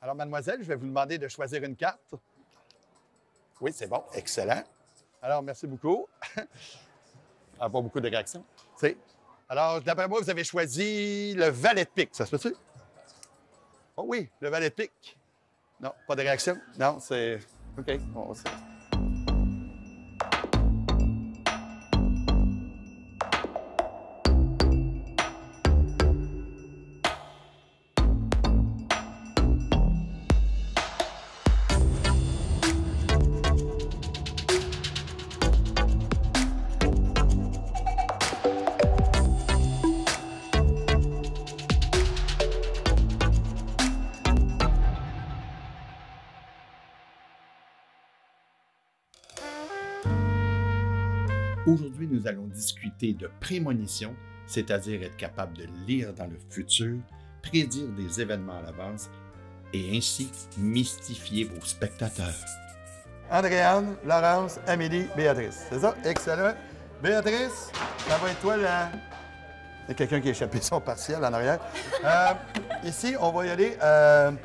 Alors, mademoiselle, je vais vous demander de choisir une carte. Oui, c'est bon. Excellent. Alors, merci beaucoup. Ah, pas beaucoup de réactions. C'est. Alors, d'après moi, vous avez choisi le valet de pique. Ça se peut-tu? Oh oui, le valet de pique. Non, pas de réaction? Non, c'est. OK. On sait. Aujourd'hui, nous allons discuter de prémonition, c'est-à-dire être capable de lire dans le futur, prédire des événements à l'avance et ainsi mystifier vos spectateurs. Andréane, Laurence, Amélie, Béatrice. C'est ça? Excellent. Béatrice, ça va être toi là. Il y a quelqu'un qui a échappé son partiel en arrière. Ici, on va y aller un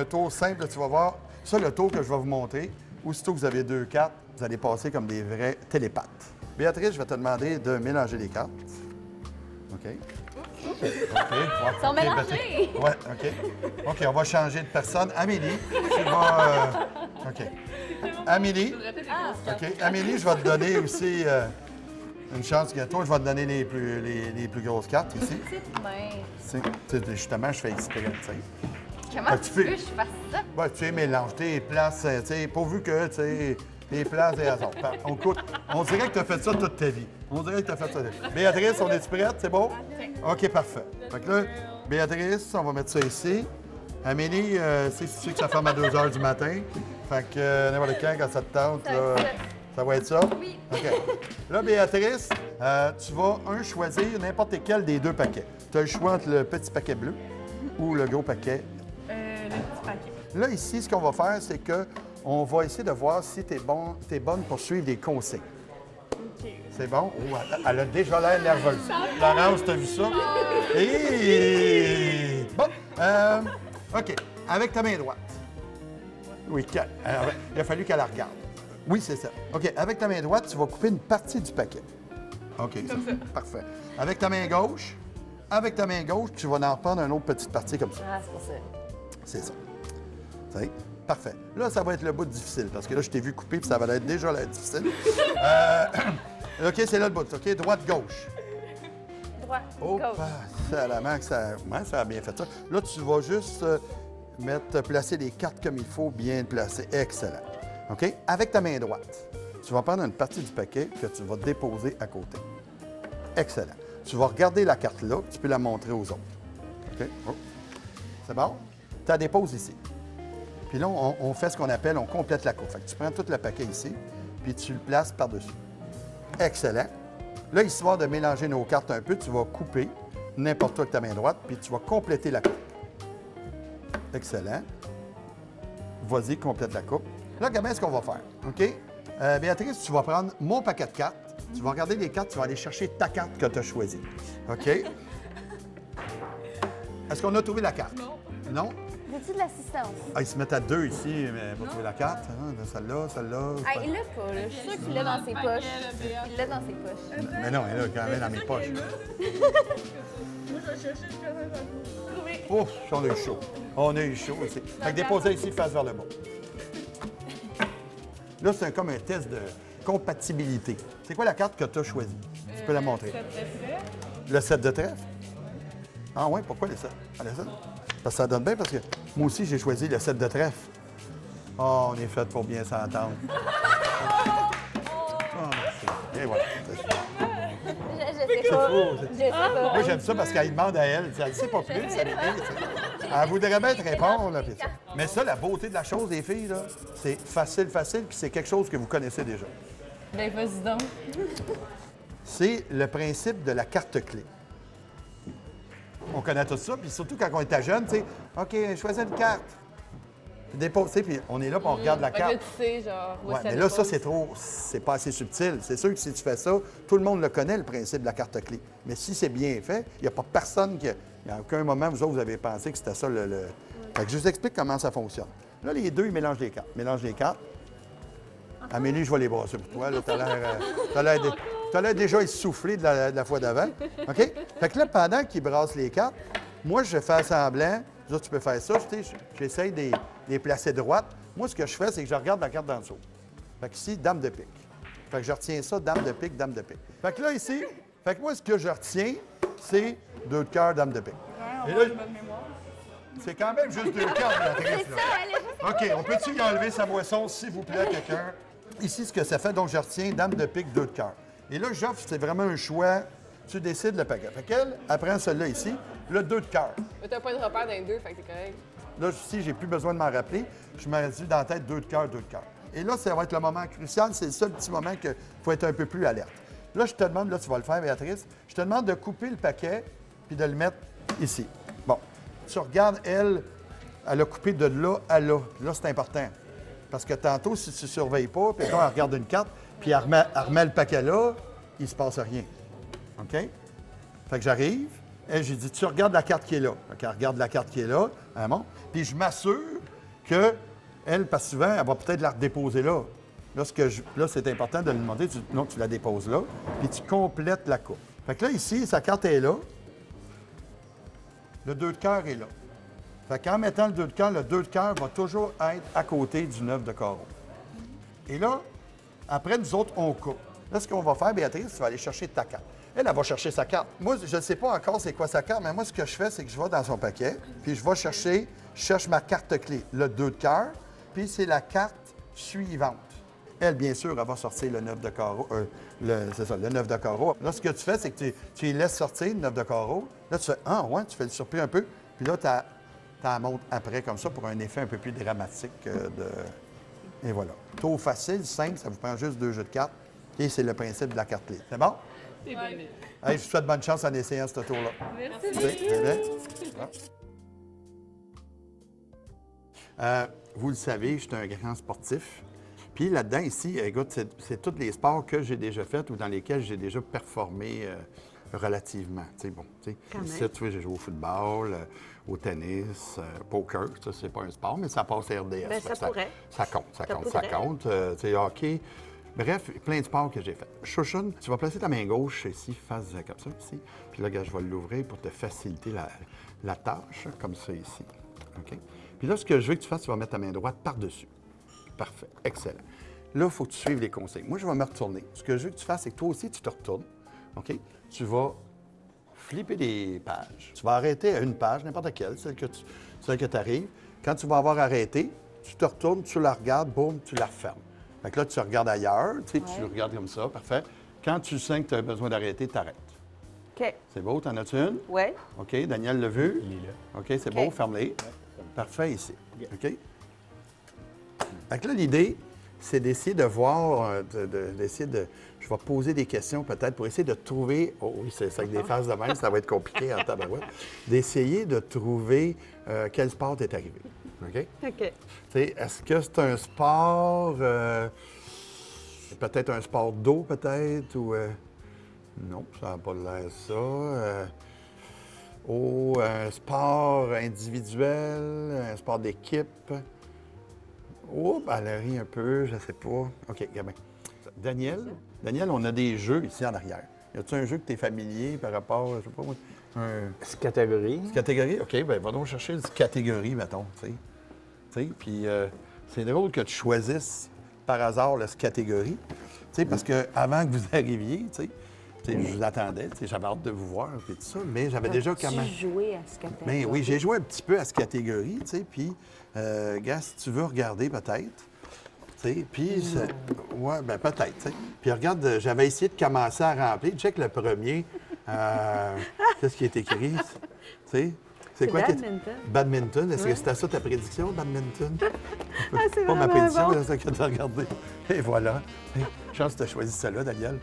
tour simple, tu vas voir. Ça, le tour que je vais vous montrer. Aussitôt que vous avez 2 cartes, vous allez passer comme des vrais télépathes. Béatrice, je vais te demander de mélanger les cartes. OK. OK. Ils sont mélangés. Oui, OK. OK, on va changer de personne. Amélie, tu vas... OK. Amélie. OK. Amélie, je vais te donner aussi une chance que toi, je vais te donner les plus grosses cartes ici. Justement, je fais exprès, tu sais. Comment tu veux que je fasse ça? Ben, tu sais, mélange tes places, tu sais, pourvu que, tu sais, les places et hasard. On dirait que tu as fait ça toute ta vie. On dirait que tu as fait ça. Béatrice, on est-tu prête? C'est bon? OK, parfait. Fait que là, Béatrice, on va mettre ça ici. Amélie, tu sais que ça ferme à 2 h du matin. Fait que n'importe quand ça te tente, là, ça va être ça? Oui. OK. Là, Béatrice, tu vas, choisir n'importe quel des 2 paquets. Tu as le choix entre le petit paquet bleu ou le gros paquet. Le petit paquet. Là, ici, ce qu'on va faire, c'est qu'on va essayer de voir si tu es bonne pour suivre des consignes. OK. C'est bon? Oh, elle a déjà l'air nerveuse. Laurence, t'as vu ça? Et... Bon, OK. Avec ta main droite. Oui, il a fallu qu'elle la regarde. Oui, c'est ça. OK. Avec ta main droite, tu vas couper une partie du paquet. OK. Comme ça. Parfait. Avec ta main gauche, tu vas en prendre une autre petite partie comme ça. Ah, c'est pour ça. C'est ça. C'est parfait. Là, ça va être le bout difficile, parce que là, je t'ai vu couper, puis ça va être déjà là, difficile. OK, c'est là le bout. OK, droite-gauche. Droite, Oh, gauche. salamment que ça... Ouais, ça a bien fait ça. Là, tu vas juste placer les cartes comme il faut, bien placées. Excellent. OK? Avec ta main droite, tu vas prendre une partie du paquet que tu vas déposer à côté. Excellent. Tu vas regarder la carte là, tu peux la montrer aux autres. OK? Oh. C'est bon? Tu la déposes ici. Puis là, on fait ce qu'on appelle, on complète la coupe. Fait que tu prends tout le paquet ici, puis tu le places par-dessus. Excellent. Là, histoire de mélanger nos cartes un peu, tu vas couper n'importe où avec ta main droite, puis tu vas compléter la coupe. Excellent. Vas-y, complète la coupe. Là, regarde ce qu'on va faire. OK? Béatrice, tu vas prendre mon paquet de cartes. Tu vas regarder les cartes, tu vas aller chercher ta carte que tu as choisie. OK? Est-ce qu'on a trouvé la carte? Non. Non? Veux-tu de l'assistance? Ah, ils se mettent à 2 ici mais pour trouver la carte. Hein? Celle-là, celle-là. Ah, il l'a pas, là. Je suis sûre qu'il l'a dans ses poches. Il l'a dans ses poches. Mais non, elle est quand même dans mes poches. Moi, je vais chercher jusqu'à temps trouver. Ouf, on a eu chaud. On a eu chaud aussi. Fait que déposez ici, face vers le bas. Là, c'est comme un test de compatibilité. C'est quoi la carte que tu as choisie? Tu peux la montrer. Le 7 de trèfle? Ah oui, pourquoi le 7? Allez, ça? Parce que ça donne bien, parce que moi aussi, j'ai choisi le 7 de trèfle. Oh, on est fait pour bien s'entendre. Oh, merci. Et voilà. Je sais pas. fou. Je sais pas. Moi, j'aime ça parce qu'elle demande à elle. Elle ne sait pas plus, ça l'est. Elle voudrait bien te répondre. Là, puis ça. Mais ça, la beauté de la chose, les filles, là, c'est facile, puis c'est quelque chose que vous connaissez déjà. Ben, vas-y donc. C'est le principe de la carte clé. On connaît tout ça, puis surtout quand on était jeune, tu sais, OK, choisis une carte. Puis dépose, puis on est là, puis on regarde la carte. Là, tu sais, genre, où Ouais, ça mais là, ça, dépose. c'est pas assez subtil. C'est sûr que si tu fais ça, tout le monde le connaît, le principe de la carte clé. Mais si c'est bien fait, il n'y a pas personne qui... Il n'y a aucun moment, vous autres, vous avez pensé que c'était ça le Fait que je vous explique comment ça fonctionne. Là, les deux, ils mélangent les cartes. Mélange les cartes. Amélie, je vais les brasser pour toi. Tu as l'air déjà essoufflé de la fois d'avant. OK? Fait que là, pendant qu'ils brassent les cartes, moi, je fais semblant. Là, tu peux faire ça. J'essaie de les placer droites. Moi, ce que je fais, c'est que je regarde la carte d'en dessous. Fait que ici, dame de pique. Fait que je retiens ça, dame de pique, dame de pique. Fait que là, ici, fait que moi, ce que je retiens, c'est 2 de cœur, dame de pique. Et là, c'est quand même juste 2 cartes, Béatrice. OK, on peut-tu y enlever sa boisson, s'il vous plaît, quelqu'un? Ici, ce que ça fait, donc je retiens dame de pique, 2 de cœur. Et là, j'offre, c'est vraiment un choix. Tu décides le paquet. Fait qu'elle, elle prend celui-là ici, le 2 de cœur. Mais t'as pas de repère dans les deux, fait que t'es correct. Là, ici, j'ai plus besoin de m'en rappeler. Je me dis dans la tête 2 de cœur, 2 de cœur. Et là, ça va être le moment crucial. C'est le seul petit moment qu'il faut être un peu plus alerte. Là, je te demande, là, tu vas le faire, Béatrice, je te demande de couper le paquet puis de le mettre ici. Bon. Tu regardes, elle a coupé de là à là. Là, c'est important. Parce que tantôt, si tu ne surveilles pas, puis quand elle regarde une carte, puis elle remet le paquet là, il ne se passe rien. OK? Fait que j'arrive, et j'ai dit, tu regardes la carte qui est là. Fait qu'elle regarde la carte qui est là, hein, bon? Puis je m'assure que elle, parce que souvent, elle va peut-être la redéposer là. Là, c'est important de lui demander, non, tu la déposes là, puis tu complètes la coupe. Fait que là, ici, sa carte est là. Le 2 de cœur est là. Fait qu'en mettant le 2 de cœur, le 2 de cœur va toujours être à côté du 9 de carreau. Et là, après, nous autres, on coupe. Là, ce qu'on va faire, Béatrice, tu vas aller chercher ta carte. Elle va chercher sa carte. Moi, je ne sais pas encore c'est quoi sa carte, mais moi, ce que je fais, c'est que je vais dans son paquet, puis je cherche ma carte clé, le 2 de cœur, puis c'est la carte suivante. Elle, bien sûr, elle va sortir le 9 de carreau. C'est ça, le 9 de carreau. Là, ce que tu fais, c'est que tu les laisses sortir, le 9 de carreau. Là, tu fais, ah, ouais, tu fais le surpris un peu. Puis là, tu la montes après, comme ça, pour un effet un peu plus dramatique. Et voilà. Taux facile, simple, ça vous prend juste 2 jeux de cartes. Et c'est le principe de la carte clé. C'est bon? C'est bon. Hey, je vous souhaite bonne chance en essayant ce tour-là. Merci. Vous le savez, je suis un grand sportif. Puis là-dedans, ici, écoute, c'est tous les sports que j'ai déjà faits ou dans lesquels j'ai déjà performé relativement. Tu sais, ici, tu vois, j'ai joué au football, au tennis, poker. Ça, c'est pas un sport, mais ça passe RDS. Bien, ça pourrait. Ça compte. Tu sais, hockey. Bref, plein de sports que j'ai fait. Chouchoune, tu vas placer ta main gauche ici, face comme ça, ici. Puis là, regarde, je vais l'ouvrir pour te faciliter la tâche, comme ça, ici. OK? Puis là, ce que je veux que tu fasses, tu vas mettre ta main droite par-dessus. Parfait. Excellent. Là, il faut que tu suives les conseils. Moi, je vais me retourner. Ce que je veux que tu fasses, c'est que toi aussi, tu te retournes. OK? Tu vas flipper des pages. Tu vas arrêter à une page, n'importe quelle, celle que tu arrives. Quand tu vas avoir arrêté, tu te retournes, tu la regardes, boum, tu la refermes. Fait que là, tu regardes ailleurs, tu regardes comme ça, parfait. Quand tu sens que tu as besoin d'arrêter, tu arrêtes. OK. C'est beau, t'en as-tu une? Oui. OK, Daniel l'a vu? Il est là. OK, c'est beau, ferme-les. Parfait, ici. OK? Fait que là, l'idée, c'est d'essayer de voir, je vais poser des questions peut-être pour essayer de trouver, oh oui, c'est avec des phases de même, ça va être compliqué en tabarouette, d'essayer de trouver quel sport t'est arrivé. OK? OK. Est-ce que c'est un sport, peut-être un sport d'eau peut-être, ou non, ça n'a pas l'air ça. Un sport individuel, un sport d'équipe. Oh, Valérie, un peu, je ne sais pas. OK, Gabin. Daniel, on a des jeux ici en arrière. Y a-t-il un jeu que tu es familier par rapport, je sais pas moi, C'est catégorie. catégorie? OK, bien, va donc chercher une catégorie, mettons, tu sais. Puis c'est drôle que tu choisisses par hasard la catégorie, tu sais, parce qu'avant que vous arriviez, tu sais, je vous attendais, j'avais hâte de vous voir et tout ça, mais j'avais déjà quand même... Tu joué à ce catégorie? Bien oui, j'ai joué un petit peu à ce catégorie, tu sais, puis, gars, si tu veux regarder peut-être, tu sais, puis, ouais, bien peut-être, tu sais. Puis regarde, j'avais essayé de commencer à remplir, check le premier, qu'est-ce qui est écrit, tu sais. C'est quoi? Badminton. Badminton. Est-ce que c'était ça ta prédiction, badminton? C'est Pas ma vraiment prédiction, bon. c'est ça que tu as regardé. Et voilà. Chance que tu as choisi celle-là, Daniel.